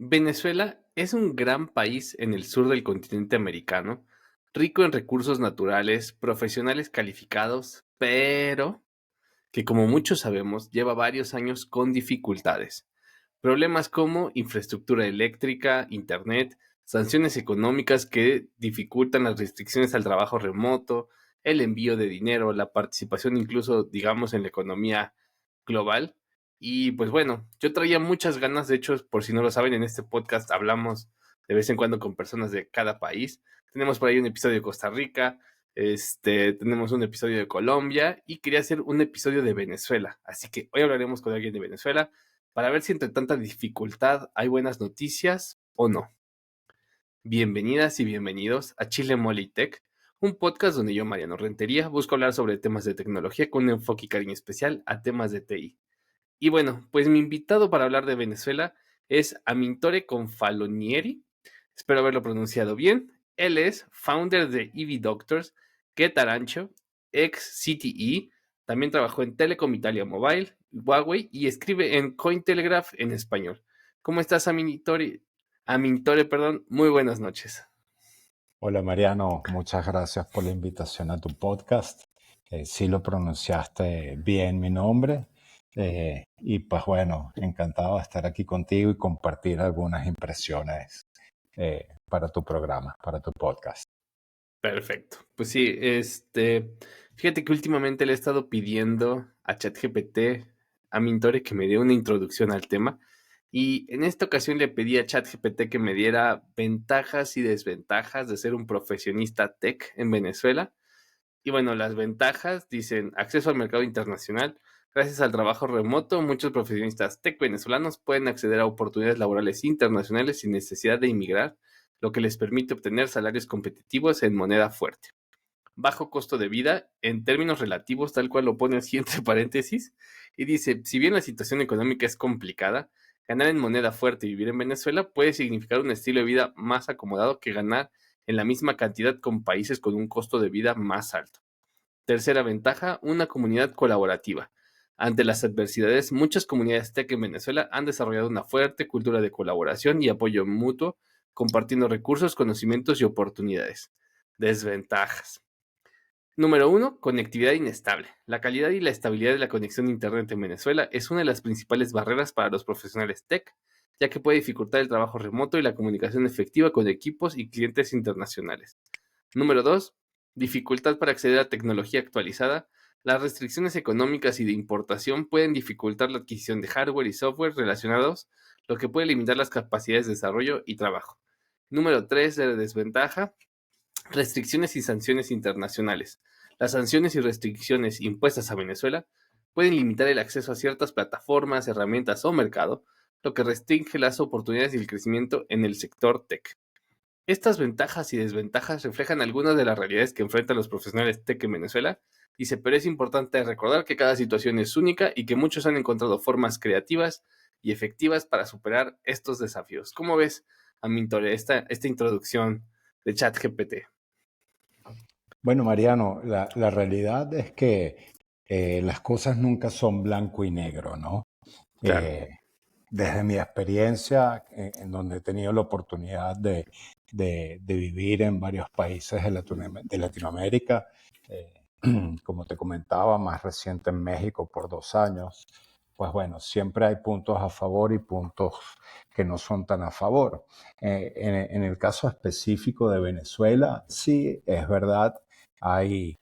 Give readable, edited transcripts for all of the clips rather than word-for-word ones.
Venezuela es un gran país en el sur del continente americano, rico en recursos naturales, profesionales calificados, pero que como muchos sabemos lleva varios años con dificultades. Problemas como infraestructura eléctrica, internet, sanciones económicas que dificultan las restricciones al trabajo remoto, el envío de dinero, la participación incluso, digamos, en la economía global. Y pues bueno, yo traía muchas ganas, de hecho, por si no lo saben, en este podcast hablamos de vez en cuando con personas de cada país. Tenemos por ahí un episodio de Costa Rica, tenemos un episodio de Colombia y quería hacer un episodio de Venezuela. Así que hoy hablaremos con alguien de Venezuela para ver si entre tanta dificultad hay buenas noticias o no. Bienvenidas y bienvenidos a Chile Mole y Tech, un podcast donde yo, Mariano Rentería, busco hablar sobre temas de tecnología con un enfoque y cariño especial a temas de TI. Y bueno, pues mi invitado para hablar de Venezuela es Amintore Confalonieri. Espero haberlo pronunciado bien. Él es founder de EV Doctors, Get Arancho, ex CTE, también trabajó en Telecom Italia Mobile, Huawei y escribe en Cointelegraph en español. ¿Cómo estás, Amintore? Amintore, perdón. Muy buenas noches. Hola Mariano, muchas gracias por la invitación a tu podcast. Sí lo pronunciaste bien mi nombre. Y pues bueno, encantado de estar aquí contigo y compartir algunas impresiones para tu programa, para tu podcast. Perfecto. Pues sí, fíjate que últimamente le he estado pidiendo a ChatGPT, a Mintore, que me dé una introducción al tema. Y en esta ocasión le pedí a ChatGPT que me diera ventajas y desventajas de ser un profesionista tech en Venezuela. Y bueno, las ventajas dicen acceso al mercado internacional. Gracias al trabajo remoto, muchos profesionistas tech venezolanos pueden acceder a oportunidades laborales internacionales sin necesidad de emigrar, lo que les permite obtener salarios competitivos en moneda fuerte. Bajo costo de vida, en términos relativos, tal cual lo pone así entre paréntesis, y dice, si bien la situación económica es complicada, ganar en moneda fuerte y vivir en Venezuela puede significar un estilo de vida más acomodado que ganar en la misma cantidad con países con un costo de vida más alto. Tercera ventaja, una comunidad colaborativa. Ante las adversidades, muchas comunidades tech en Venezuela han desarrollado una fuerte cultura de colaboración y apoyo mutuo, compartiendo recursos, conocimientos y oportunidades. Desventajas. Número 1. Conectividad inestable. La calidad y la estabilidad de la conexión a Internet en Venezuela es una de las principales barreras para los profesionales tech, ya que puede dificultar el trabajo remoto y la comunicación efectiva con equipos y clientes internacionales. Número 2. Dificultad para acceder a tecnología actualizada. Las restricciones económicas y de importación pueden dificultar la adquisición de hardware y software relacionados, lo que puede limitar las capacidades de desarrollo y trabajo. Número 3. De desventaja. Restricciones y sanciones internacionales. Las sanciones y restricciones impuestas a Venezuela pueden limitar el acceso a ciertas plataformas, herramientas o mercado, lo que restringe las oportunidades y el crecimiento en el sector tech. Estas ventajas y desventajas reflejan algunas de las realidades que enfrentan los profesionales tech en Venezuela. Dice, pero es importante recordar que cada situación es única y que muchos han encontrado formas creativas y efectivas para superar estos desafíos. ¿Cómo ves, Amintore, esta introducción de ChatGPT? Bueno Mariano, la realidad es que las cosas nunca son blanco y negro, ¿no? Claro. Eh, Desde mi experiencia, en donde he tenido la oportunidad de vivir en varios países de Latinoamérica, eh, como te comentaba, más reciente en México por 2 años, pues bueno, siempre hay puntos a favor y puntos que no son tan a favor. En el caso específico de Venezuela, sí, es verdad, hay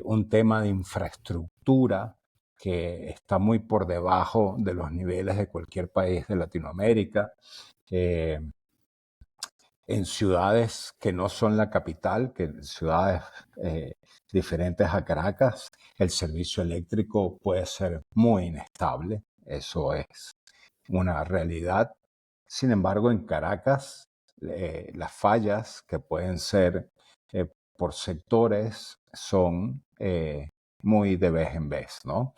un tema de infraestructura que está muy por debajo de los niveles de cualquier país de Latinoamérica. Eh, en ciudades que no son la capital, que en ciudades diferentes a Caracas, el servicio eléctrico puede ser muy inestable. Eso es una realidad. Sin embargo, en Caracas, las fallas que pueden ser por sectores son muy de vez en vez, ¿no?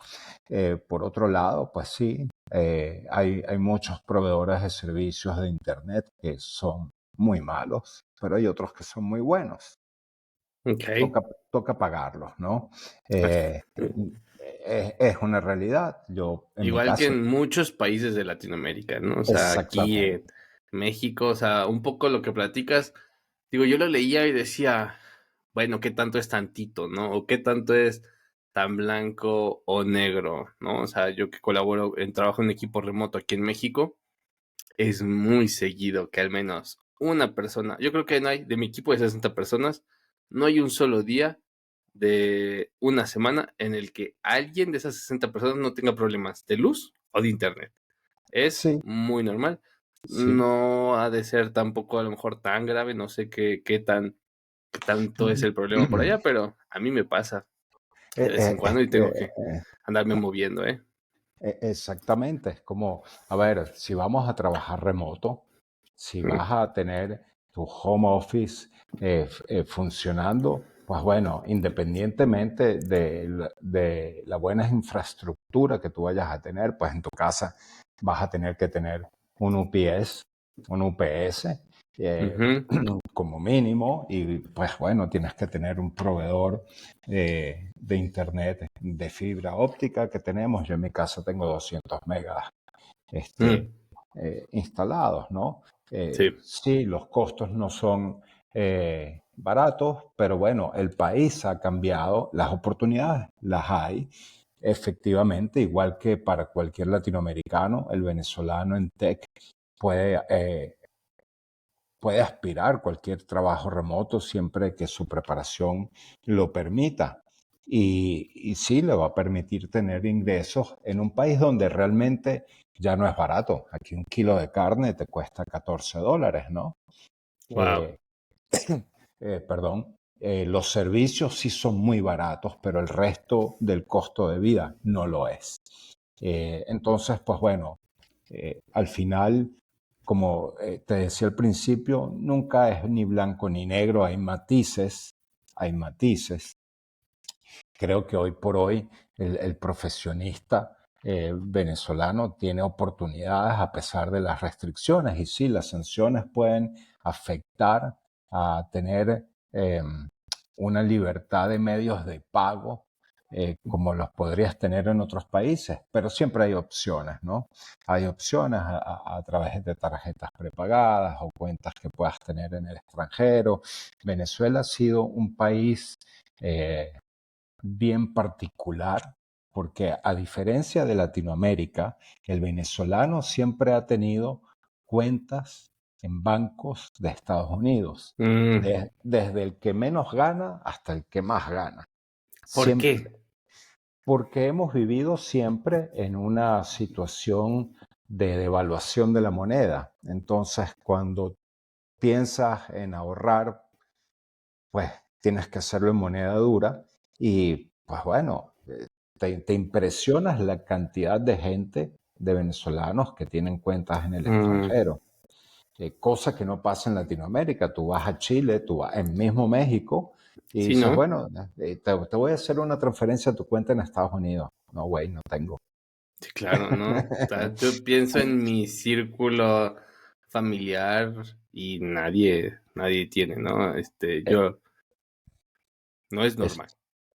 Por otro lado, pues sí, hay muchos proveedores de servicios de Internet que son muy malos, pero hay otros que son muy buenos. Ok. Toca pagarlos, ¿no? Eh, es una realidad. Yo, en mi Igual que caso, en muchos países de Latinoamérica, ¿no? O sea, aquí exactamente. México, o sea, un poco lo que platicas, digo, yo lo leía y decía, bueno, ¿qué tanto es tantito, no? O qué tanto es tan blanco o negro, ¿no? O sea, yo que colaboro trabajo en equipo remoto aquí en México, es muy seguido que al menos una persona, yo creo que no hay, de mi equipo de 60 personas, no hay un solo día de una semana en el que alguien de esas 60 personas no tenga problemas de luz o de internet. Es Sí, muy normal. sí. No ha de ser tampoco a lo mejor tan grave, no sé qué tanto es el problema por allá, pero a mí me pasa de vez en cuando y tengo que andarme moviendo, ¿eh? Exactamente, es como, a ver, si vamos a trabajar remoto, si Mm, vas a tener tu home office funcionando, pues bueno, independientemente de la buena infraestructura que tú vayas a tener, pues en tu casa vas a tener que tener un UPS, un UPS, eh, ujú, como mínimo, y pues bueno, tienes que tener un proveedor de internet de fibra óptica que tenemos. Yo en mi casa tengo 200 megas este, mm, instalados, ¿no? sí. Sí, los costos no son baratos, pero bueno, el país ha cambiado, las oportunidades las hay. Efectivamente, igual que para cualquier latinoamericano, el venezolano en tech puede puede aspirar a cualquier trabajo remoto siempre que su preparación lo permita. Y sí le va a permitir tener ingresos en un país donde realmente ya no es barato. Aquí un kilo de carne te cuesta $14, ¿no? Wow. Eh, perdón. Los servicios sí son muy baratos, pero el resto del costo de vida no lo es. Entonces, pues bueno, al final, como te decía al principio, nunca es ni blanco ni negro, hay matices, hay matices. Creo que hoy por hoy el profesionista venezolano tiene oportunidades a pesar de las restricciones y sí, las sanciones pueden afectar a tener una libertad de medios de pago como los podrías tener en otros países, pero siempre hay opciones, ¿no? Hay opciones a través de tarjetas prepagadas o cuentas que puedas tener en el extranjero. Venezuela ha sido un país bien particular, porque a diferencia de Latinoamérica, el venezolano siempre ha tenido cuentas en bancos de Estados Unidos, Mm, desde el que menos gana hasta el que más gana. ¿por Siempre, qué? porque hemos vivido siempre en una situación de devaluación de la moneda. Entonces, cuando piensas en ahorrar, pues tienes que hacerlo en moneda dura y pues bueno, te impresionas la cantidad de gente, de venezolanos que tienen cuentas en el Mm, extranjero, cosa que no pasa en Latinoamérica. Tú vas a Chile, tú vas en mismo México y sí, dices, ¿no? bueno, te voy a hacer una transferencia a tu cuenta en Estados Unidos. No, güey, no tengo. Sí, claro, ¿no? O sea, yo pienso en mi círculo familiar y nadie tiene, ¿no? Eh, Yo, no es es, normal.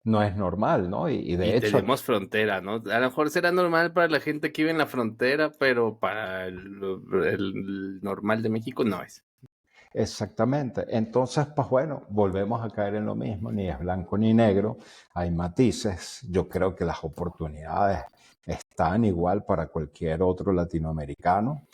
no es normal, ¿no? Y Y de hecho, tenemos frontera, ¿no? A lo mejor será normal para la gente que vive en la frontera, pero para el normal de México no es. exactamente. Entonces, pues bueno, volvemos a caer en lo mismo, ni es blanco ni negro, hay matices. Yo creo que las oportunidades están igual para cualquier otro latinoamericano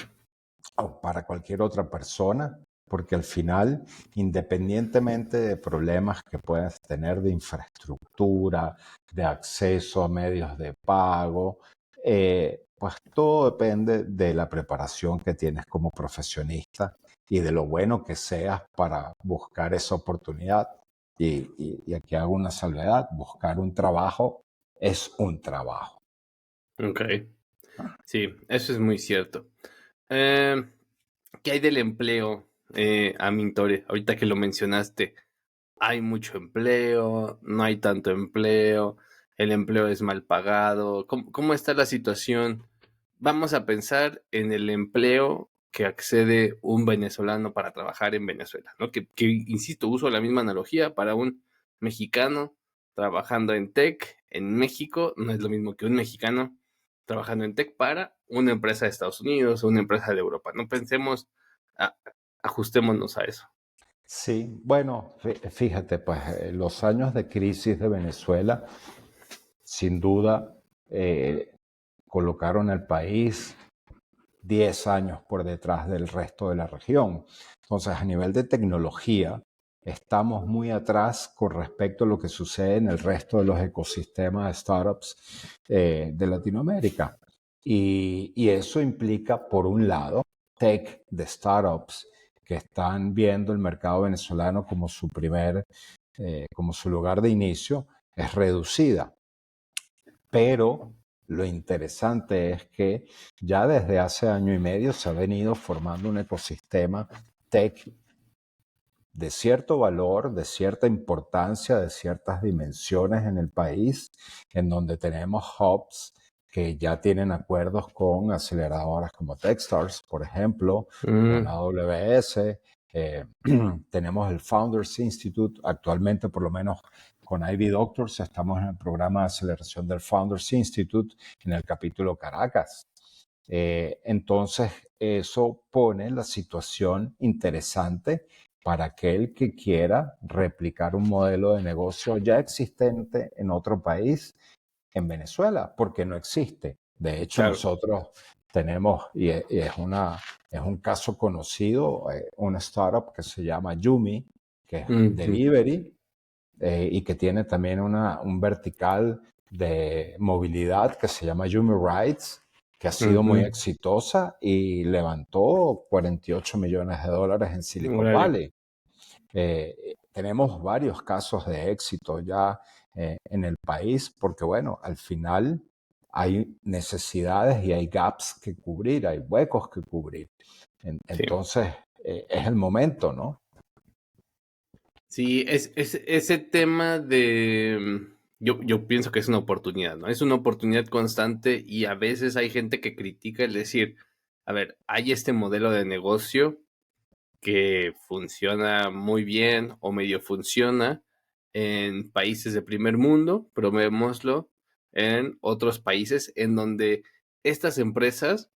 o para cualquier otra persona, porque al final, independientemente de problemas que puedas tener de infraestructura, de acceso a medios de pago, pues todo depende de la preparación que tienes como profesionista y de lo bueno que seas para buscar esa oportunidad. Y aquí hago una salvedad, buscar un trabajo es un trabajo. Ok, sí, eso es muy cierto. Eh, ¿Qué hay del empleo, Amintore? Ahorita que lo mencionaste, hay mucho empleo, no hay tanto empleo, el empleo es mal pagado. ¿Cómo está la situación? Vamos a pensar en el empleo que accede un venezolano para trabajar en Venezuela, ¿no? Insisto, uso la misma analogía para un mexicano trabajando en tech en México, no es lo mismo que un mexicano trabajando en tech para una empresa de Estados Unidos o una empresa de Europa. No pensemos a- ajustémonos a eso. Sí, bueno, fíjate, pues los años de crisis de Venezuela, sin duda, colocaron al país 10 años por detrás del resto de la región. Entonces, a nivel de tecnología, estamos muy atrás con respecto a lo que sucede en el resto de los ecosistemas de startups de Latinoamérica. Y eso implica, por un lado, tech de startups que están viendo el mercado venezolano como su como su lugar de inicio, es reducida. Pero lo interesante es que ya desde hace año y medio se ha venido formando un ecosistema tech de cierto valor, de cierta importancia, de ciertas dimensiones en el país, en donde tenemos hubs que ya tienen acuerdos con aceleradoras como Techstars, por ejemplo, con Mm, AWS. eh, Tenemos el Founders Institute, actualmente por lo menos con Ivy Doctors, estamos en el programa de aceleración del Founders Institute en el capítulo Caracas. Entonces, eso pone la situación interesante para aquel que quiera replicar un modelo de negocio ya existente en otro país, en Venezuela, porque no existe. De hecho, claro. nosotros tenemos, es un caso conocido, una startup que se llama Yumi, que es Ujú, delivery, y que tiene también un vertical de movilidad que se llama Yumi Rides, que ha sido muy ujú. exitosa y levantó $48 millones en Silicon Órale. Valley. Tenemos varios casos de éxito ya en el país porque, bueno, al final hay necesidades y hay gaps que cubrir, hay huecos que cubrir. Sí. Entonces, es el momento, ¿no? Sí, es ese tema de, yo pienso que es una oportunidad, ¿no? Es una oportunidad constante y a veces hay gente que critica el decir, a ver, hay este modelo de negocio que funciona muy bien o medio funciona en países de primer mundo, probémoslo en otros países en donde estas empresas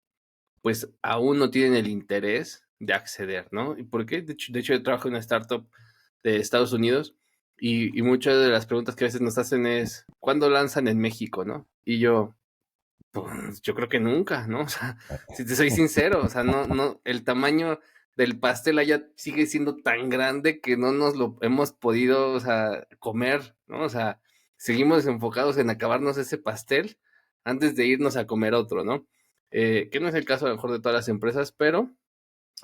pues aún no tienen el interés de acceder, ¿no? ¿Y por qué? De hecho yo trabajo en una startup de Estados Unidos y muchas de las preguntas que a veces nos hacen es, ¿cuándo lanzan en México, no? Y pues yo creo que nunca, ¿no? O sea, si te soy sincero, o sea, no, el tamaño del pastel allá sigue siendo tan grande que no nos lo hemos podido, o sea, comer, ¿no? O sea, seguimos enfocados en acabarnos ese pastel antes de irnos a comer otro, ¿no? Que no es el caso a lo mejor de todas las empresas, pero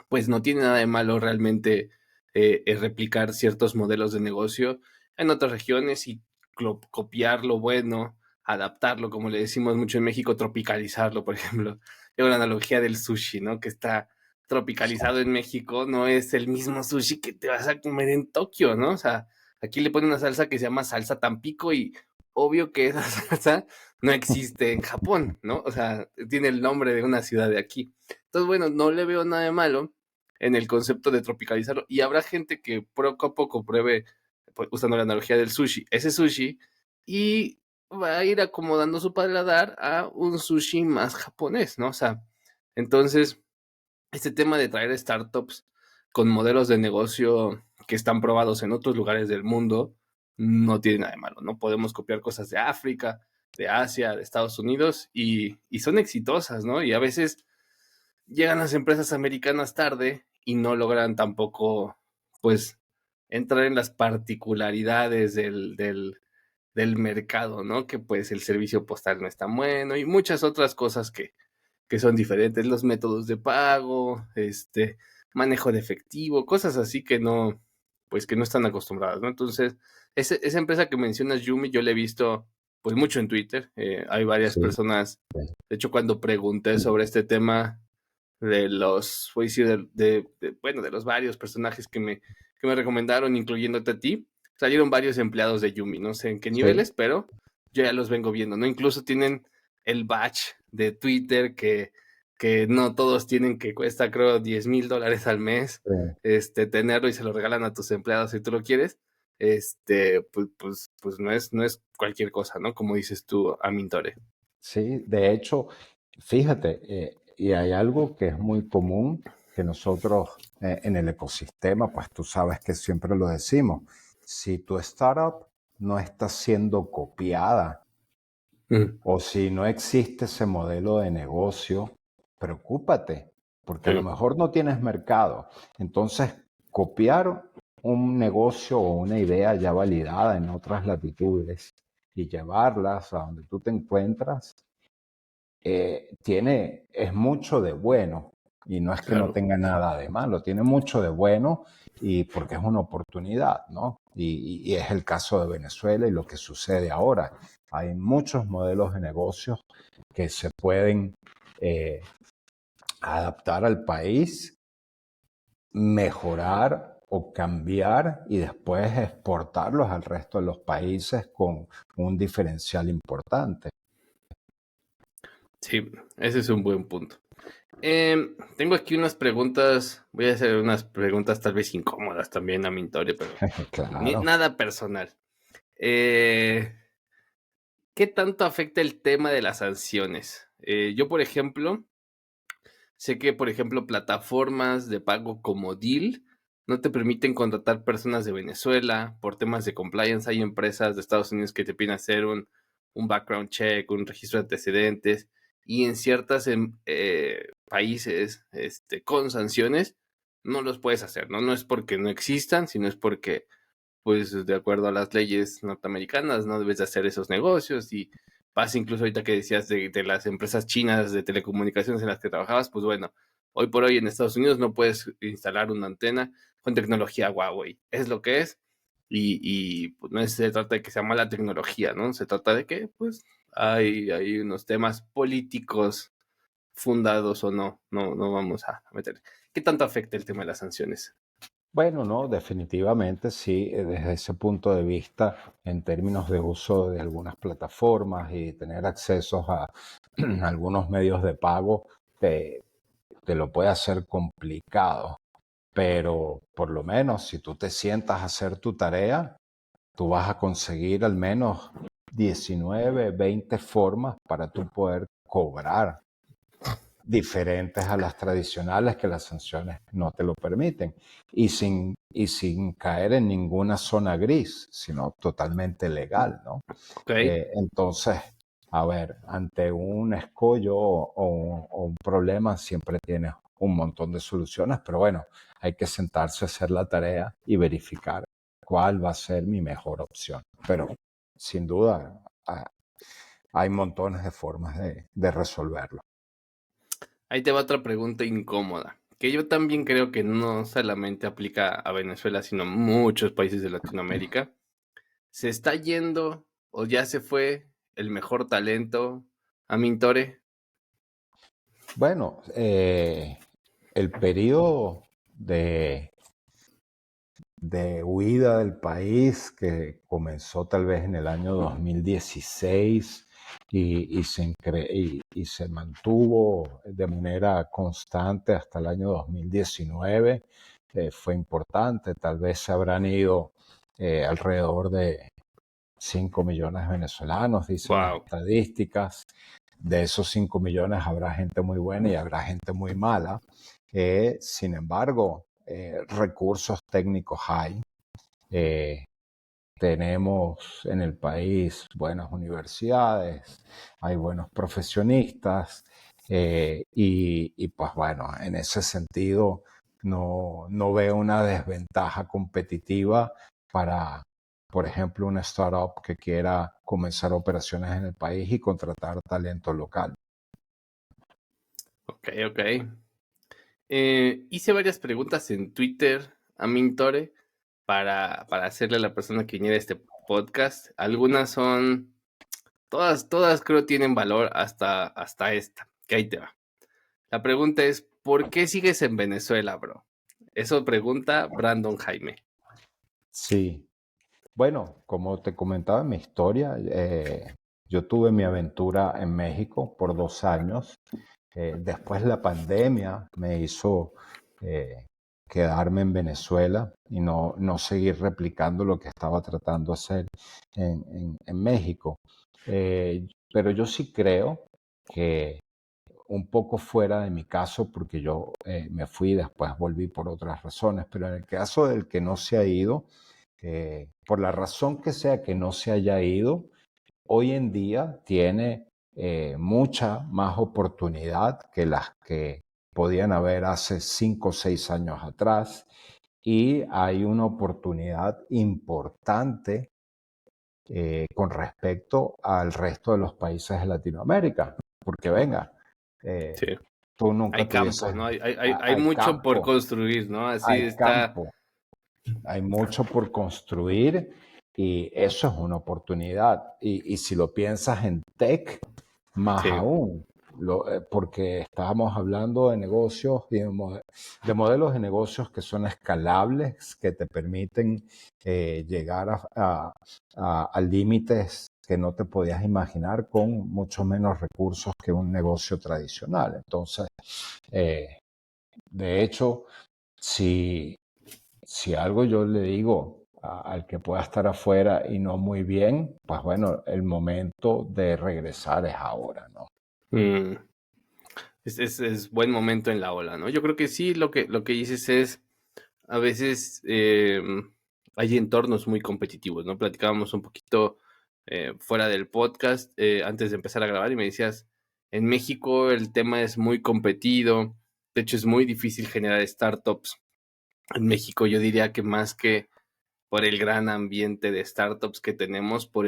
pues no tiene nada de malo realmente replicar ciertos modelos de negocio en otras regiones y copiar lo bueno, adaptarlo, como le decimos mucho en México, tropicalizarlo, por ejemplo. Tengo la analogía del sushi, ¿no? Que está tropicalizado en México, no es el mismo sushi que te vas a comer en Tokio, ¿no? O sea, aquí le ponen una salsa que se llama salsa Tampico y obvio que esa salsa no existe en Japón, ¿no? O sea, tiene el nombre de una ciudad de aquí. Entonces, bueno, no le veo nada de malo en el concepto de tropicalizarlo. Y habrá gente que poco a poco pruebe, pues, usando la analogía del sushi, ese sushi, y va a ir acomodando su paladar a un sushi más japonés, ¿no? O sea, entonces, este tema de traer startups con modelos de negocio que están probados en otros lugares del mundo no tiene nada de malo, ¿no? Podemos copiar cosas de África, de Asia, de Estados Unidos y son exitosas, ¿no? Y a veces llegan las empresas americanas tarde y no logran tampoco, pues, entrar en las particularidades del mercado, ¿no? Que pues el servicio postal no es tan bueno y muchas otras cosas que son diferentes, los métodos de pago, manejo de efectivo, cosas así que no, pues que no están acostumbradas, ¿no? Entonces, esa empresa que mencionas, Yumi, yo la he visto pues mucho en Twitter, hay varias Sí. personas, de hecho cuando pregunté sobre este tema, de los, voy a decir, bueno, de los varios personajes que me recomendaron, incluyéndote a ti, salieron varios empleados de Yumi, no sé en qué Sí. niveles, pero yo ya los vengo viendo, ¿no? Incluso tienen el badge de Twitter que no todos tienen, que cuesta creo $10,000 al mes, Sí. tenerlo y se lo regalan a tus empleados si tú lo quieres, pues no es cualquier cosa, ¿no? Como dices tú, Amintore. Sí, de hecho, fíjate, y hay algo que es muy común. que nosotros en el ecosistema, pues tú sabes que siempre lo decimos, si tu startup no está siendo copiada Mm, o si no existe ese modelo de negocio, preocúpate, porque a lo sí, mejor no tienes mercado. Entonces, copiar un negocio o una idea ya validada en otras latitudes y llevarlas a donde tú te encuentras, es mucho de bueno, y no es que no claro. tenga nada de malo, tiene mucho de bueno y porque es una oportunidad, ¿no? Y es el caso de Venezuela y lo que sucede ahora. Hay muchos modelos de negocios que se pueden eh, adaptar al país, mejorar o cambiar y después exportarlos al resto de los países con un diferencial importante. Sí, ese es un buen punto. Tengo aquí unas preguntas, voy a hacer unas preguntas tal vez incómodas también a Mintorio, pero Claro. nada personal. Eh, ¿Qué tanto afecta el tema de las sanciones? Yo, por ejemplo, sé que, por ejemplo, plataformas de pago como Deal no te permiten contratar personas de Venezuela por temas de compliance. Hay empresas de Estados Unidos que te piden hacer un background check, un registro de antecedentes, y en ciertos países con sanciones no los puedes hacer, ¿no? No es porque no existan, sino es porque, pues, de acuerdo a las leyes norteamericanas, no debes de hacer esos negocios. Y pasa incluso ahorita que decías de las empresas chinas de telecomunicaciones en las que trabajabas, pues bueno, hoy por hoy en Estados Unidos no puedes instalar una antena con tecnología Huawei. Es lo que es. Y pues no se trata de que sea mala tecnología, ¿no? Se trata de que, pues, hay unos temas políticos fundados o no. No vamos a meter. ¿Qué tanto afecta el tema de las sanciones? Bueno, no, definitivamente sí, desde ese punto de vista, en términos de uso de algunas plataformas y tener accesos a algunos medios de pago, te, te lo puede hacer complicado, pero por lo menos si tú te sientas a hacer tu tarea, tú vas a conseguir al menos 19, 20 formas para tú poder cobrar diferentes a las tradicionales que las sanciones no te lo permiten y sin caer en ninguna zona gris, sino totalmente legal, ¿no? Ok. Entonces, a ver, ante un escollo o un problema siempre tienes un montón de soluciones, pero bueno, hay que sentarse a hacer la tarea y verificar cuál va a ser mi mejor opción. Pero sin duda, hay montones de formas de resolverlo. Ahí te va otra pregunta incómoda, que yo también creo que no solamente aplica a Venezuela, sino a muchos países de Latinoamérica. ¿Se está yendo o ya se fue el mejor talento a Mintore? Bueno, el periodo de huida del país que comenzó tal vez en el año 2016 y se mantuvo de manera constante hasta el año 2019, fue importante. Tal vez se habrán ido alrededor de 5 millones de venezolanos, dicen las Wow. estadísticas. De esos 5 millones habrá gente muy buena y habrá gente muy mala. Sin embargo, recursos técnicos hay. Eh, Tenemos en el país buenas universidades, hay buenos profesionistas y pues bueno, en ese sentido no veo una desventaja competitiva para, por ejemplo, una startup que quiera comenzar operaciones en el país y contratar talento local. Ok, ok. Hice varias preguntas en Twitter a Mintore para hacerle a la persona que viniera a este podcast. Algunas son, todas creo tienen valor hasta esta, que ahí te va. La pregunta es, ¿por qué sigues en Venezuela, bro? Eso pregunta Brandon Jaime. Sí, bueno, como te comentaba en mi historia, yo tuve mi aventura en México por 2 años. Después la pandemia me hizo eh, quedarme en Venezuela y no seguir replicando lo que estaba tratando de hacer en México. Pero yo sí creo que un poco fuera de mi caso, porque yo me fui, después volví por otras razones, pero en el caso del que no se ha ido, por la razón que sea que no se haya ido, hoy en día tiene mucha más oportunidad que las que podían haber hace 5 o 6 años atrás, y hay una oportunidad importante con respecto al resto de los países de Latinoamérica. Porque venga, Sí. tú nunca Hay campo, tuvieses, ¿no? Hay hay mucho por campo, construir, ¿no? Así hay está. campo, hay mucho por construir, y eso es una oportunidad. Y si lo piensas en tech, más Sí. aún, porque estábamos hablando de negocios y de modelos de negocios que son escalables, que te permiten llegar a límites que no te podías imaginar con mucho menos recursos que un negocio tradicional. Entonces, de hecho, si, si algo yo le digo al que pueda estar afuera y no muy bien, pues bueno, el momento de regresar es ahora, ¿no? Mm, es buen momento en la ola, ¿no? Yo creo que sí, lo que dices es, a veces hay entornos muy competitivos, ¿no? Platicábamos un poquito fuera del podcast antes de empezar a grabar y me decías, en México el tema es muy competido, de hecho es muy difícil generar startups. En México yo diría que más que por el gran ambiente de startups que tenemos, por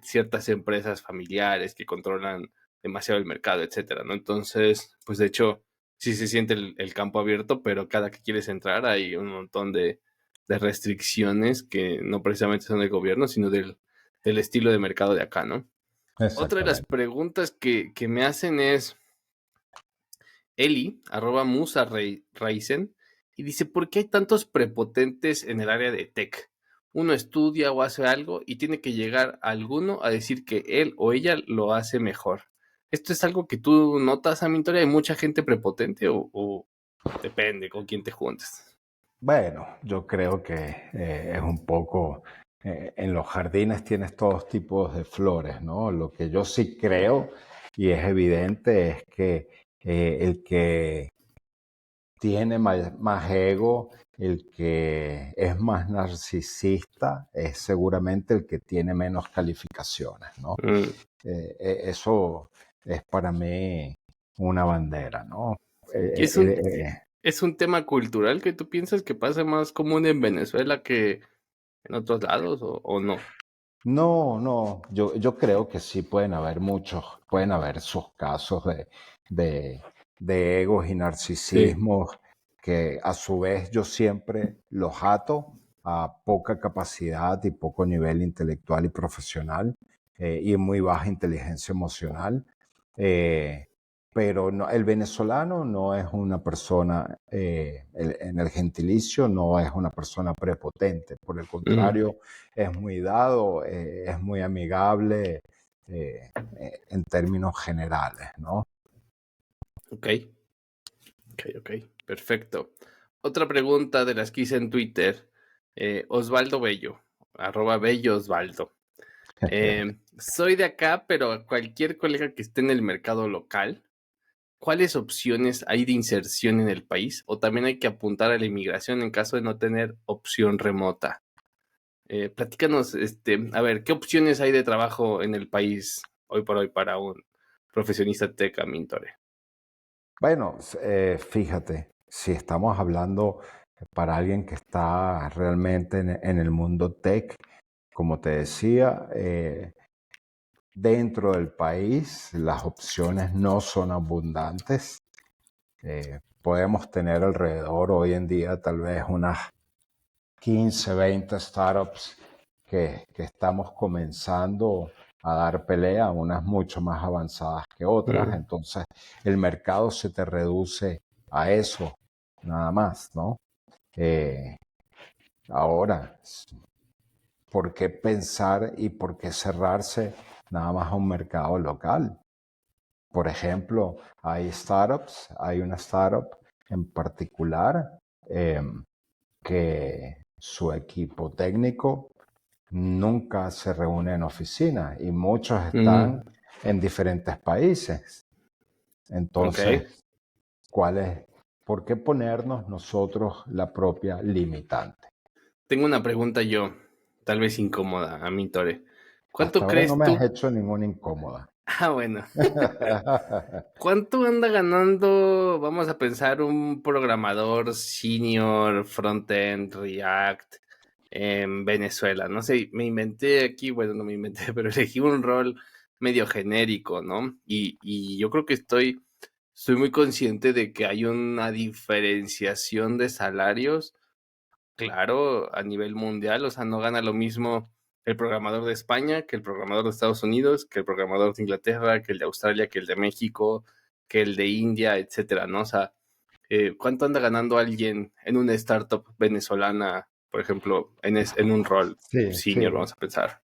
ciertas empresas familiares que controlan demasiado el mercado, etcétera, ¿no? Entonces, pues de hecho, sí se siente el campo abierto, pero cada que quieres entrar hay un montón de restricciones que no precisamente son del gobierno, sino del estilo de mercado de acá, ¿no? Otra de las Exactamente. preguntas que me hacen es, Eli, arroba Musa Raizen, y dice, ¿por qué hay tantos prepotentes en el área de tech? Uno estudia o hace algo y tiene que llegar alguno a decir que él o ella lo hace mejor. ¿Esto es algo que tú notas, Amintoria? ¿Hay mucha gente prepotente o depende con quién te juntes? Bueno, yo creo que es un poco, en los jardines tienes todos tipos de flores, ¿no? Lo que yo sí creo, y es evidente, es que el que tiene más ego, el que es más narcisista, es seguramente el que tiene menos calificaciones, ¿no? Mm. Eso es para mí una bandera, ¿no? ¿Y Eh, es eh, un, eh, eh, es un tema cultural que tú piensas que pasa más común en Venezuela que en otros lados o no? No, no, yo creo que sí pueden haber sus casos de, de egos y Sí. narcisismos que a su vez yo siempre los ato a poca capacidad y poco nivel intelectual y profesional, y muy baja inteligencia emocional. Eh, pero no, el venezolano no es una persona, en el gentilicio no es una persona prepotente, por el Mm. contrario, es muy dado, es muy amigable, en términos generales, ¿no? Ok. Ok, perfecto. Otra pregunta de las que hice en Twitter, Osvaldo Bello, arroba Bello Osvaldo. Soy de acá, pero cualquier colega que esté en el mercado local, ¿cuáles opciones hay de inserción en el país? O también hay que apuntar a la inmigración en caso de no tener opción remota. Platícanos, a ver, ¿qué opciones hay de trabajo en el país hoy por hoy para un profesionista tech, Mintore? Bueno, fíjate, si estamos hablando para alguien que está realmente en el mundo tech, como te decía, dentro del país las opciones no son abundantes. Podemos tener alrededor hoy en día tal vez unas 15, 20 startups que estamos comenzando a dar pelea, unas mucho más avanzadas que otras. Mm. Entonces, el mercado se te reduce a eso, nada más, ¿no? Eh, ahora, ¿por qué pensar y por qué cerrarse nada más a un mercado local? Por ejemplo, hay startups, hay una startup en particular, que su equipo técnico nunca se reúne en oficina y muchos Mm. están en diferentes países. Ok. Entonces, ¿cuál es? ¿Por qué ponernos nosotros la propia limitante? Tengo una pregunta yo, tal vez incómoda, a mí, Tore. Hasta ¿Cuánto ahora no crees me has tú? hecho ninguna incómoda. Ah, bueno. ¿Cuánto anda ganando, vamos a pensar, un programador senior frontend React en Venezuela? No sé, me inventé aquí, bueno, no me inventé, pero elegí un rol medio genérico, ¿no? Y yo creo que estoy muy consciente de que hay una diferenciación de salarios, claro, a nivel mundial. O sea, no gana lo mismo el programador de España que el programador de Estados Unidos, que el programador de Inglaterra, que el de Australia, que el de México, que el de India, etcétera, ¿no? O sea, ¿cuánto anda ganando alguien en una startup venezolana, por ejemplo, en un rol Sí, senior, sí. vamos a pensar?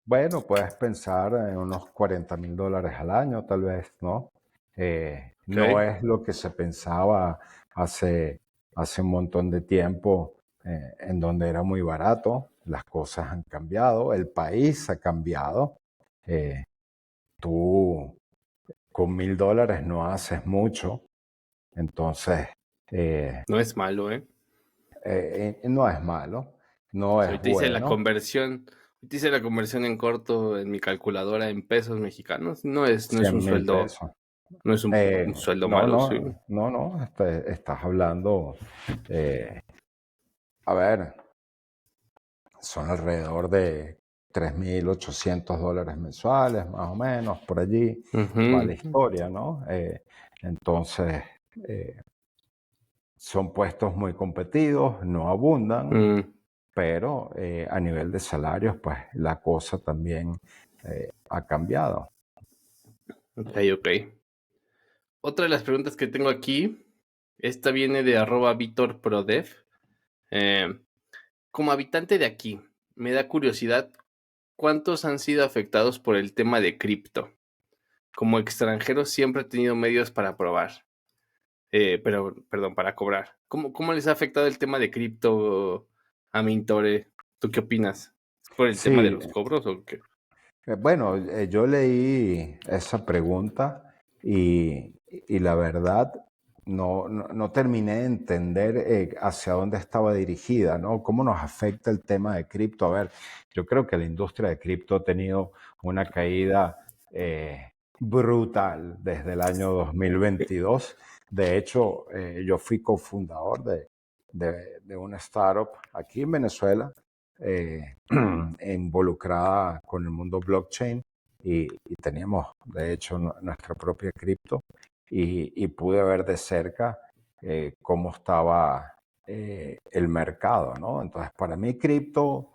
Bueno, puedes pensar en unos $40,000 al año, tal vez, ¿no? Ok, No es lo que se pensaba hace, hace un montón de tiempo, en donde era muy barato. Las cosas han cambiado, el país ha cambiado. Eh, Tú con $1,000 no haces mucho, entonces eh, no es malo, ¿eh? no es malo, no O sea, es bueno. ahorita hice la conversión en corto en mi calculadora en pesos mexicanos. No es un 100,000 sueldo, pesos. no es un sueldo No, malo, sí. no, estás hablando, eh, a ver, son alrededor de $3,800 mensuales, más o menos, por allí va la Ujú. historia, ¿no? Entonces, eh, son puestos muy competidos, no abundan, Mm, pero a nivel de salarios, pues la cosa también ha cambiado. ok, ok. Otra de las preguntas que tengo aquí, esta viene de @VitorProdev. Eh, Como habitante de aquí, me da curiosidad cuántos han sido afectados por el tema de cripto. Como extranjero siempre he tenido medios para probar, pero, perdón, para cobrar. ¿Cómo les ha afectado el tema de cripto a Mintore? ¿Tú qué opinas? ¿Es por el tema de Sí, los cobros o qué? bueno, yo leí esa pregunta y la verdad no terminé de entender hacia dónde estaba dirigida, ¿no? ¿Cómo nos afecta el tema de cripto? A ver, yo creo que la industria de cripto ha tenido una caída brutal desde el año 2022. De hecho, yo fui cofundador de una startup aquí en Venezuela involucrada con el mundo blockchain y teníamos, de hecho, nuestra propia cripto y pude ver de cerca cómo estaba el mercado, ¿no? Entonces, para mí, cripto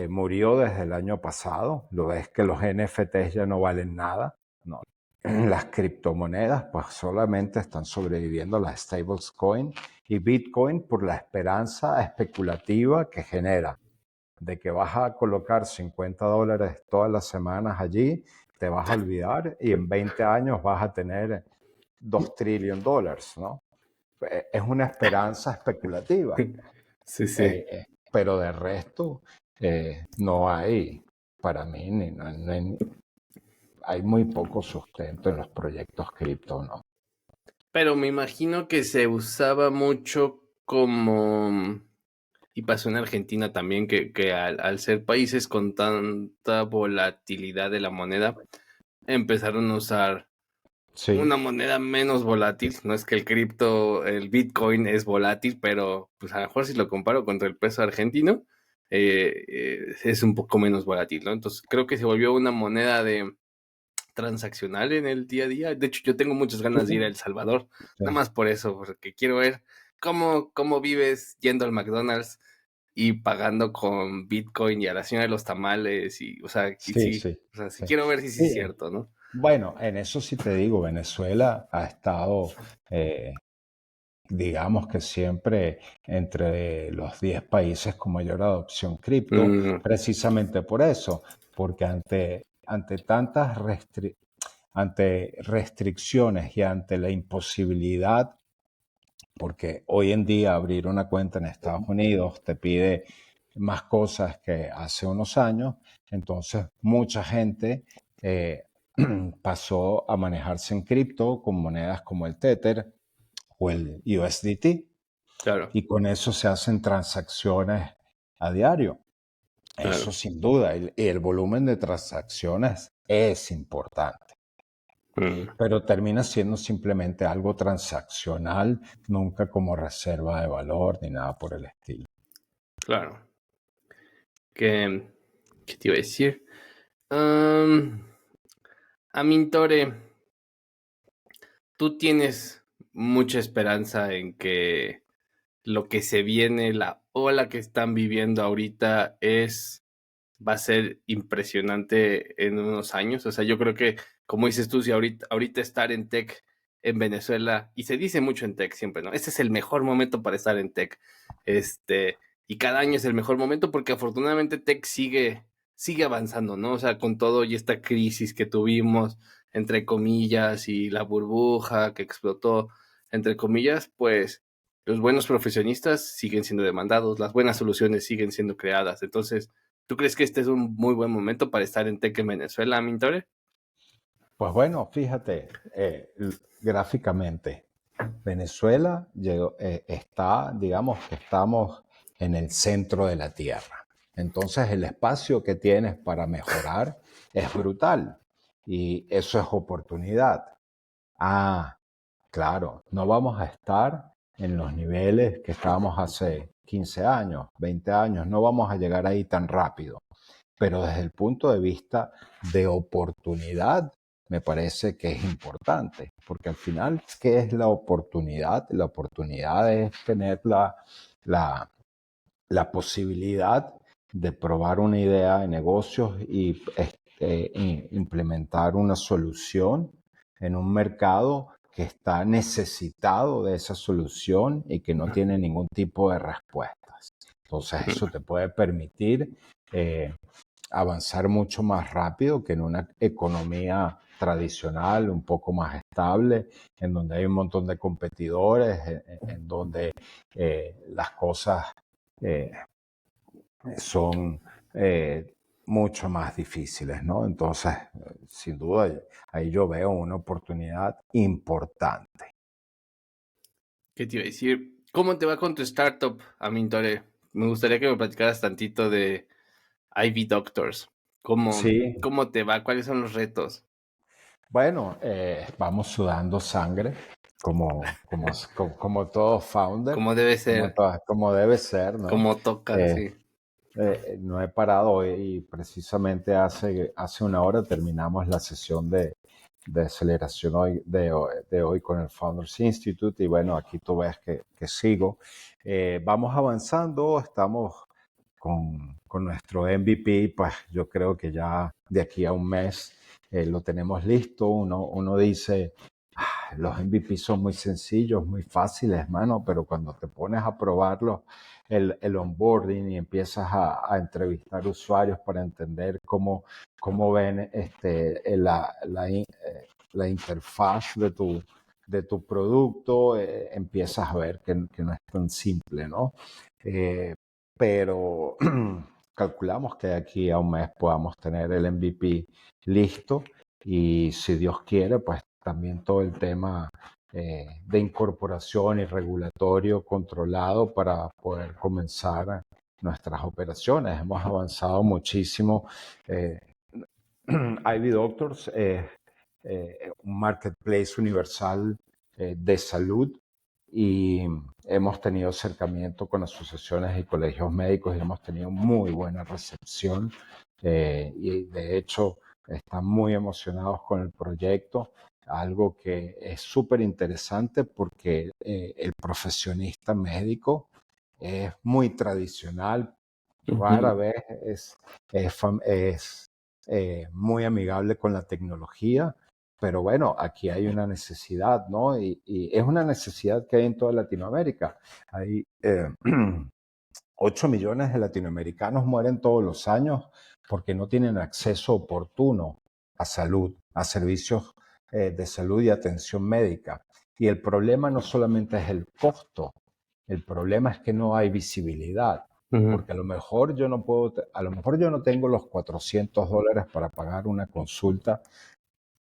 murió desde el año pasado. Lo ves que los NFTs ya no valen nada, ¿no? Las criptomonedas, pues solamente están sobreviviendo las stablecoin y Bitcoin por la esperanza especulativa que genera de que vas a colocar $50 todas las semanas allí, te vas a olvidar y en 20 años vas a tener $2 trillones, ¿no? Es una esperanza especulativa, Sí, sí. eh, pero de resto no hay, para mí, hay muy poco sustento en los proyectos cripto, ¿no? Pero me imagino que se usaba mucho como, y pasó en Argentina también, que al ser países con tanta volatilidad de la moneda, empezaron a usar Sí, una moneda menos volátil. No es que el cripto, el Bitcoin es volátil, pero pues a lo mejor si lo comparo contra el peso argentino, es un poco menos volátil, ¿no? Entonces creo que se volvió una moneda de transaccional en el día a día. De hecho, yo tengo muchas sí, ganas de ir a El Salvador, sí. nada más por eso, porque quiero ver cómo vives yendo al McDonald's y pagando con Bitcoin y a la señora de los tamales, y, o sea, y Sí, sí, sí, o sea, sí sí. quiero ver si sí es Sí, cierto, ¿no? bueno, en eso sí te digo, Venezuela ha estado, digamos que siempre entre los 10 países con mayor adopción cripto, Mm, precisamente por eso, porque ante tantas ante restricciones y ante la imposibilidad, porque hoy en día abrir una cuenta en Estados Unidos te pide más cosas que hace unos años, entonces mucha gente eh, pasó a manejarse en cripto con monedas como el Tether o el USDT. Claro, Y con eso se hacen transacciones a diario. Eso claro. sin duda. Y el volumen de transacciones es importante. Mm, Pero termina siendo simplemente algo transaccional, nunca como reserva de valor ni nada por el estilo. claro. ¿Qué, qué te iba a decir? Am, Amintore, tú tienes mucha esperanza en que lo que se viene, la ola que están viviendo ahorita va a ser impresionante en unos años. O sea, yo creo que, como dices tú, si ahorita estar en tech en Venezuela, y se dice mucho en tech siempre, ¿no? Este es el mejor momento para estar en tech. Y cada año es el mejor momento porque afortunadamente tech sigue avanzando, ¿no? O sea, con todo y esta crisis que tuvimos, entre comillas, y la burbuja que explotó, entre comillas, pues los buenos profesionistas siguen siendo demandados, las buenas soluciones siguen siendo creadas. Entonces, ¿tú crees que este es un muy buen momento para estar en Tech en Venezuela, Mintore? Pues bueno, fíjate, gráficamente, Venezuela está, digamos que estamos en el centro de la Tierra. Entonces el espacio que tienes para mejorar es brutal y eso es oportunidad. Ah, claro, no vamos a estar en los niveles que estábamos hace 15 años, 20 años, no vamos a llegar ahí tan rápido, pero desde el punto de vista de oportunidad, me parece que es importante, porque al final, ¿qué es la oportunidad? La oportunidad es tener la, la posibilidad de probar una idea de negocios y implementar una solución en un mercado que está necesitado de esa solución y que no tiene ningún tipo de respuestas. Entonces eso te puede permitir eh, avanzar mucho más rápido que en una economía tradicional, un poco más estable, en donde hay un montón de competidores, en donde las cosas eh, son mucho más difíciles, ¿no? Entonces, sin duda, ahí yo veo una oportunidad importante. ¿Qué te iba a decir? ¿Cómo te va con tu startup, Amintore? Me gustaría que me platicaras tantito de Ivy Doctors. ¿Cómo, Sí, cómo te va? ¿Cuáles son los retos? bueno, vamos sudando sangre, como todo founder, ¿Cómo debe ser? como debe ser, ¿no? ¿Cómo toca? Eh, Sí. no he parado hoy y precisamente hace una hora terminamos la sesión de aceleración de hoy con el Founders Institute y bueno, aquí tú ves que sigo. Vamos avanzando, estamos con nuestro MVP, pues yo creo que ya de aquí a un mes lo tenemos listo. Uno dice, "Ah, los MVP son muy sencillos, muy fáciles, mano, pero cuando te pones a probarlos, el onboarding y empiezas a entrevistar usuarios para entender cómo ven la interfaz de tu producto, empiezas a ver que no es tan simple, ¿no? Eh, pero calculamos que de aquí a un mes podamos tener el MVP listo y si Dios quiere, pues también todo el tema de incorporación y regulatorio controlado para poder comenzar nuestras operaciones. Hemos avanzado muchísimo. Eh, Ivy Doctors es un marketplace universal de salud y hemos tenido acercamiento con asociaciones y colegios médicos y hemos tenido muy buena recepción y de hecho están muy emocionados con el proyecto, algo que es súper interesante porque el profesionista médico es muy tradicional, rara Ujú. vez es muy amigable con la tecnología, pero bueno, aquí hay una necesidad, ¿no? Y es una necesidad que hay en toda Latinoamérica. Hay 8 millones de latinoamericanos mueren todos los años porque no tienen acceso oportuno a salud, a servicios de salud y atención médica. Y el problema no solamente es el costo, el problema es que no hay visibilidad. Ujú. Porque a lo mejor yo no puedo, a lo mejor yo no tengo los $400 para pagar una consulta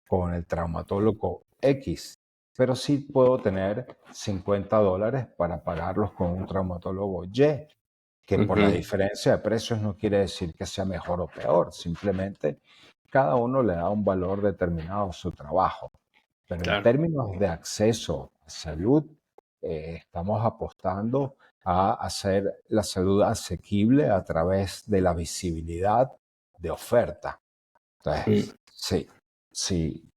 con el traumatólogo X, pero sí puedo tener $50 para pagarlos con un traumatólogo Y, que por la Ujú, diferencia de precios no quiere decir que sea mejor o peor, simplemente cada uno le da un valor determinado a su trabajo. Pero en claro. términos de acceso a salud, estamos apostando a hacer la salud asequible a través de la visibilidad de oferta. Mm. Entonces, sí, sí,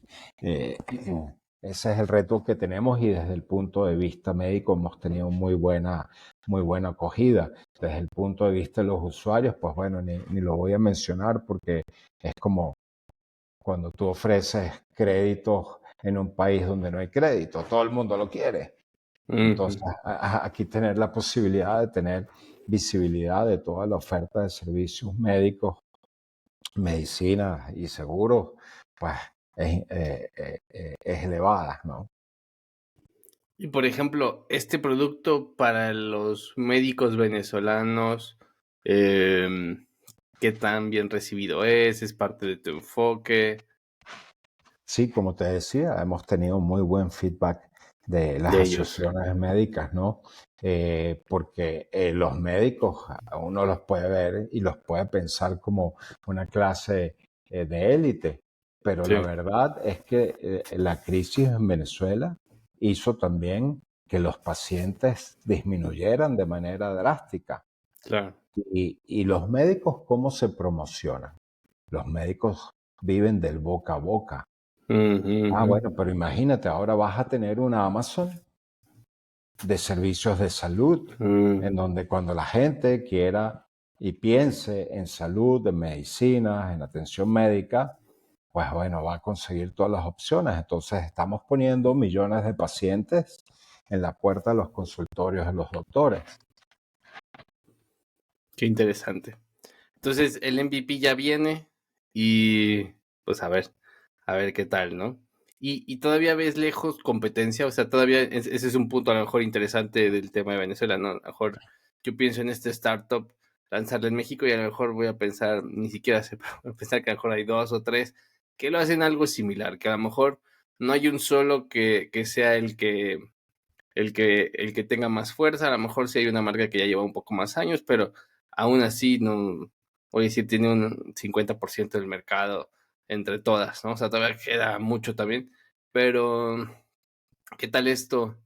ese es el reto que tenemos y desde el punto de vista médico hemos tenido muy buena acogida. Desde el punto de vista de los usuarios, pues bueno, ni lo voy a mencionar porque es como cuando tú ofreces créditos en un país donde no hay crédito, todo el mundo lo quiere. Entonces, Ujú. aquí tener la posibilidad de tener visibilidad de toda la oferta de servicios médicos, medicinas y seguros, pues es elevada, ¿no? Y por ejemplo, este producto para los médicos venezolanos, em, ¿qué tan bien recibido es? ¿Es parte de tu enfoque Sí, como te decía, hemos tenido muy buen feedback de las de ellos? asociaciones médicas, ¿no? Porque los médicos a uno los puede ver y los puede pensar como una clase de élite, pero la Sí, verdad es que la crisis en Venezuela hizo también que los pacientes disminuyeran de manera drástica. claro. Y los médicos, ¿cómo se promocionan? Los médicos viven del boca a boca. Ujú, Ah, ujú. bueno, pero imagínate, ahora vas a tener una Amazon de servicios de salud, Mm, en donde cuando la gente quiera y piense en salud, en medicinas, en atención médica, pues bueno, va a conseguir todas las opciones. Entonces estamos poniendo millones de pacientes en la puerta de los consultorios de los doctores. qué interesante. Entonces el MVP ya viene y pues a ver qué tal, ¿no? Y todavía ves lejos competencia, o sea, todavía ese es un punto a lo mejor interesante del tema de Venezuela, ¿no? A lo mejor yo pienso en este startup, lanzarlo en México y a lo mejor voy a pensar, ni siquiera sé, pero voy a pensar que a lo mejor hay dos o tres que lo hacen algo similar, que a lo mejor no hay un solo que sea el que tenga más fuerza, a lo mejor sí hay una marca que ya lleva un poco más años, pero aún así no, voy a decir, tiene un 50% del mercado entre todas, ¿no? O sea, todavía queda mucho también, pero ¿qué tal esto?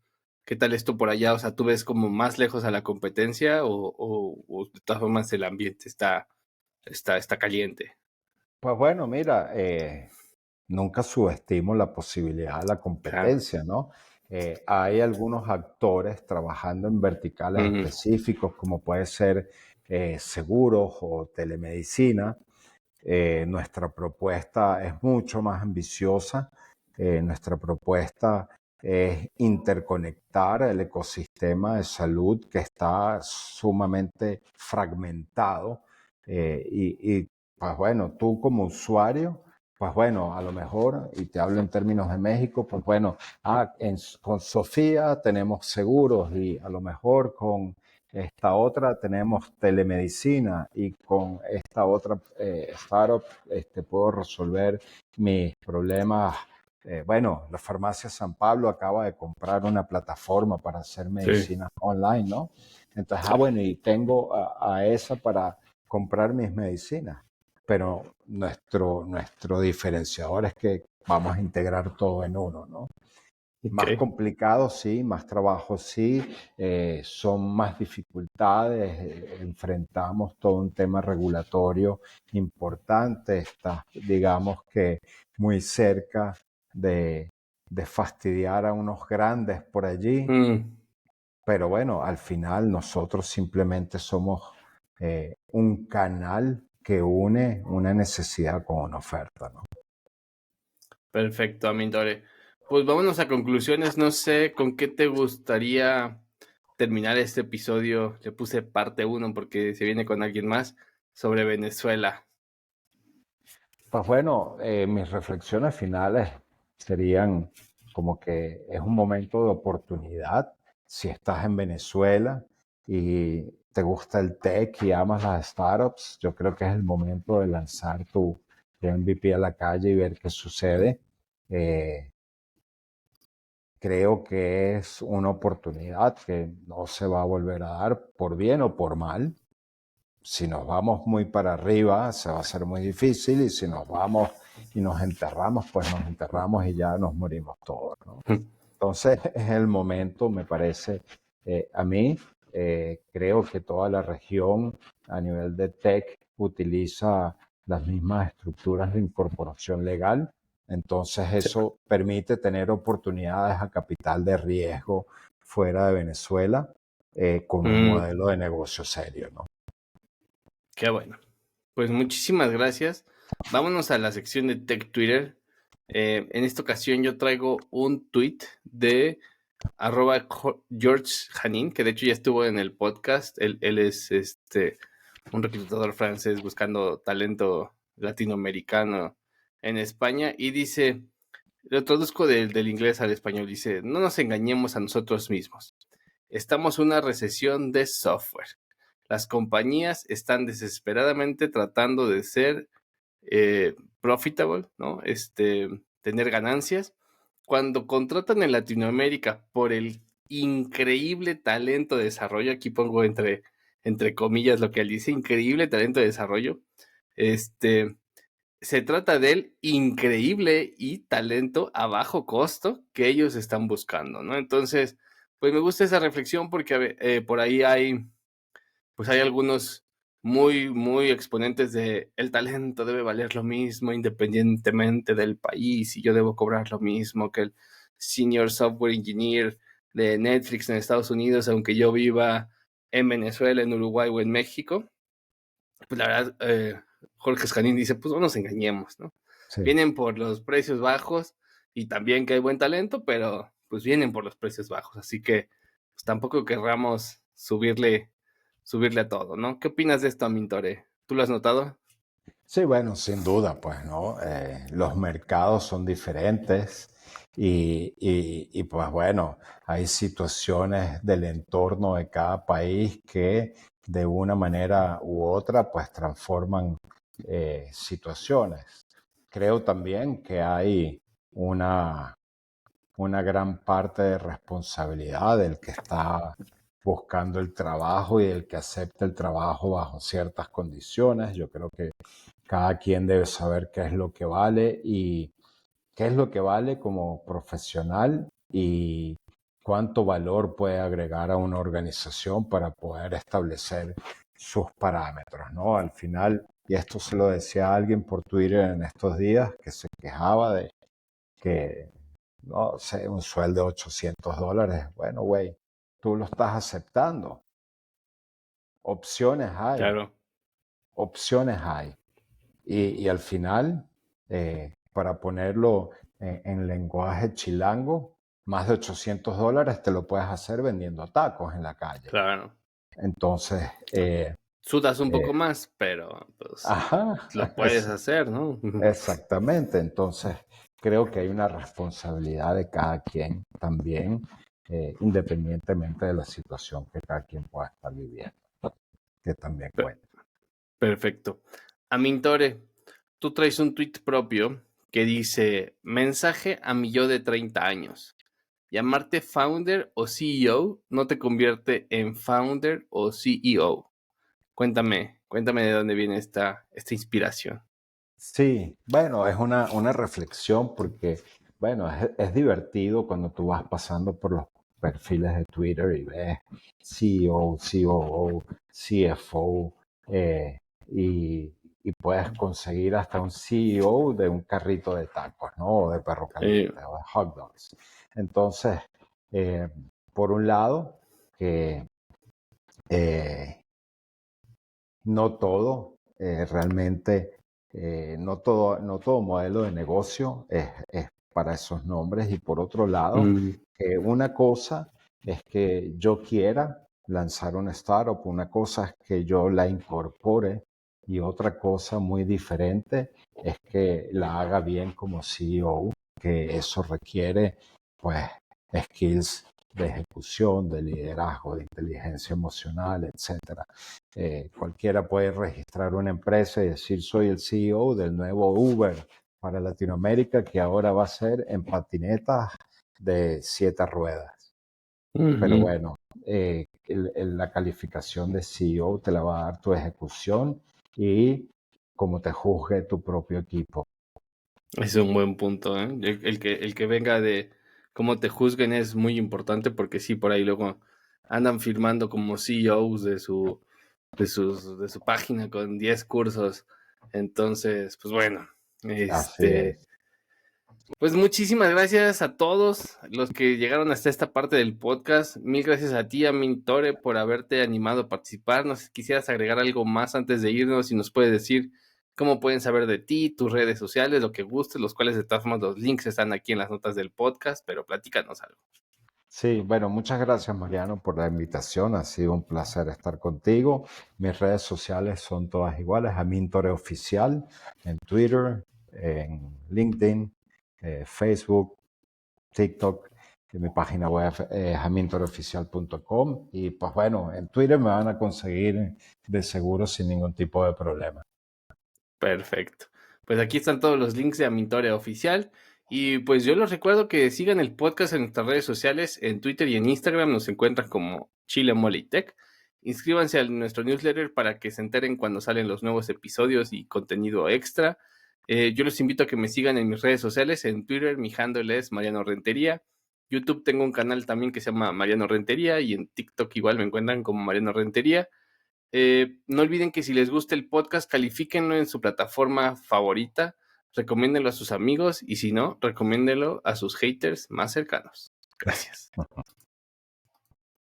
¿Qué tal esto por allá? O sea, ¿tú ves como más lejos a la competencia o de todas formas el ambiente está caliente? Pues bueno, mira, nunca subestimo la posibilidad de la Claro. competencia, ¿no? Hay algunos actores trabajando en verticales Ujú. específicos, como puede ser seguros o telemedicina. Nuestra propuesta es mucho más ambiciosa. Nuestra propuesta es interconectar el ecosistema de salud que está sumamente fragmentado. Pues bueno, tú como usuario, pues bueno, a lo mejor, y te hablo en términos de México, pues bueno, con Sofía tenemos seguros y a lo mejor con esta otra tenemos telemedicina y con esta otra startup puedo resolver mis problemas. Bueno, la farmacia San Pablo acaba de comprar una plataforma para hacer Sí, medicina online, ¿no? Entonces, claro. bueno, y tengo a esa para comprar mis medicinas. Pero nuestro diferenciador es que vamos a integrar todo en uno, ¿no? Ok. Más complicado, sí, más trabajo, sí, son más dificultades, enfrentamos todo un tema regulatorio importante, está, digamos que muy cerca de, de fastidiar a unos grandes por allí, Mm. pero bueno, al final nosotros simplemente somos un canal que une una necesidad con una oferta, ¿no? Perfecto, Amintore. Pues vámonos a conclusiones. No sé con qué te gustaría terminar este episodio. Le puse parte uno porque se viene con alguien más sobre Venezuela. Pues bueno, mis reflexiones finales serían como que es un momento de oportunidad. Si estás en Venezuela y te gusta el tech y amas las startups, yo creo que es el momento de lanzar tu MVP a la calle y ver qué sucede. Creo que es una oportunidad que no se va a volver a dar por bien o por mal. Si nos vamos muy para arriba, se va a hacer muy difícil, y si nos vamos y nos enterramos, pues nos enterramos y ya nos morimos todos, ¿no? Entonces es el momento, me parece, a mí, creo que toda la región a nivel de tech utiliza las mismas estructuras de incorporación legal. Entonces Sí. eso permite tener oportunidades a capital de riesgo fuera de Venezuela, con un modelo de negocio serio, ¿no? Qué bueno. Pues muchísimas gracias. Vámonos a la sección de Tech Twitter. En esta ocasión yo traigo un tweet de @George Janin, que de hecho ya estuvo en el podcast. Él es un reclutador francés buscando talento latinoamericano en España, y dice, lo traduzco del inglés al español, dice: no nos engañemos a nosotros mismos. Estamos en una recesión de software. Las compañías están desesperadamente tratando de ser profitable, ¿no? Tener ganancias. Cuando contratan en Latinoamérica por el increíble talento de desarrollo, aquí pongo entre comillas lo que él dice, increíble talento de desarrollo, se trata del increíble y talento a bajo costo que ellos están buscando, ¿no? Entonces, pues me gusta esa reflexión porque por ahí hay algunos muy exponentes de el talento debe valer lo mismo independientemente del país, y yo debo cobrar lo mismo que el senior software engineer de Netflix en Estados Unidos, aunque yo viva en Venezuela, en Uruguay o en México. Pues la verdad, Jorge Escanín dice, pues no nos engañemos, ¿no? Sí. Vienen por los precios bajos y también que hay buen talento, pero pues vienen por los precios bajos, así que pues tampoco querramos subirle a todo, ¿no? ¿Qué opinas de esto, Amintore? ¿Tú lo has notado? Sí, bueno, sin duda, pues, ¿no? Los mercados son diferentes, y, pues bueno, hay situaciones del entorno de cada país que de una manera u otra pues transforman situaciones. Creo también que hay una, una gran parte de responsabilidad del que está buscando el trabajo y del que acepta el trabajo bajo ciertas condiciones. Yo creo que cada quien debe saber qué es lo que vale y qué es lo que vale como profesional, y cuánto valor puede agregar a una organización para poder establecer sus parámetros, ¿no? Al final, y esto se lo decía a alguien por Twitter en estos días, que se quejaba de que, no sé, un sueldo de $800. Bueno, güey, tú lo estás aceptando. Opciones hay, Claro, opciones hay. Y al final, para ponerlo en lenguaje chilango, más de $800 te lo puedes hacer vendiendo tacos en la calle. claro. Entonces, Sudas un poco eh, más, pero pues ajá, lo puedes hacer, ¿no? exactamente. Entonces, creo que hay una responsabilidad de cada quien también, independientemente de la situación que cada quien pueda estar viviendo, que también cuenta. Perfecto. Amintore, tú traes un tweet propio que dice: mensaje a mi yo de 30 años. Llamarte founder o CEO no te convierte en founder o CEO. Cuéntame de dónde viene esta inspiración. Sí, bueno, es una reflexión porque, bueno, es divertido cuando tú vas pasando por los perfiles de Twitter y ves CEO, COO, CFO, eh, y, y puedes conseguir hasta un CEO de un carrito de tacos, ¿no? O de perro Eh, caliente, o de hot dogs. Entonces, eh, por un lado, que eh, no todo, realmente, no todo modelo de negocio es para esos nombres. Y por otro lado, mm, una cosa es que yo quiera lanzar una startup, una cosa es que yo la incorpore, y otra cosa muy diferente es que la haga bien como CEO, que eso requiere pues skills de ejecución, de liderazgo, de inteligencia emocional, etcétera. Cualquiera puede registrar una empresa y decir soy el CEO del nuevo Uber, para Latinoamérica, que ahora va a ser en patinetas de 7 ruedas. Pero bueno, la calificación de CEO te la va a dar tu ejecución y cómo te juzgue tu propio equipo. Es un buen punto, ¿eh? El que venga de cómo te juzguen es muy importante porque sí, por ahí luego andan firmando como CEOs de su página con 10 cursos. Entonces, pues bueno, Así es. pues muchísimas gracias a todos los que llegaron hasta esta parte del podcast. Mil gracias a ti, Amin Tore, por haberte animado a participar. No sé si quisieras agregar algo más antes de irnos y nos puedes decir cómo pueden saber de ti, tus redes sociales, lo que gustes, los cuales de todas formas los links están aquí en las notas del podcast, pero platícanos algo. Sí, bueno, muchas gracias Mariano por la invitación. Ha sido un placer estar contigo. Mis redes sociales son todas iguales. Amin Tore Oficial en Twitter, en LinkedIn, Facebook, TikTok. En mi página web es amintoreoficial.com. Y pues bueno, en Twitter me van a conseguir de seguro sin ningún tipo de problema. Perfecto. Pues aquí están todos los links de Amintore Oficial. Y pues yo les recuerdo que sigan el podcast en nuestras redes sociales, en Twitter y en Instagram nos encuentran como Chile Mole y Tech. Inscríbanse a nuestro newsletter para que se enteren cuando salen los nuevos episodios y contenido extra. Yo los invito a que me sigan en mis redes sociales. En Twitter mi handle es Mariano Rentería. YouTube tengo un canal también que se llama Mariano Rentería y en TikTok igual me encuentran como Mariano Rentería. No olviden que si les gusta el podcast, califíquenlo en su plataforma favorita, recomiéndenlo a sus amigos y si no, recomiéndenlo a sus haters más cercanos. Gracias.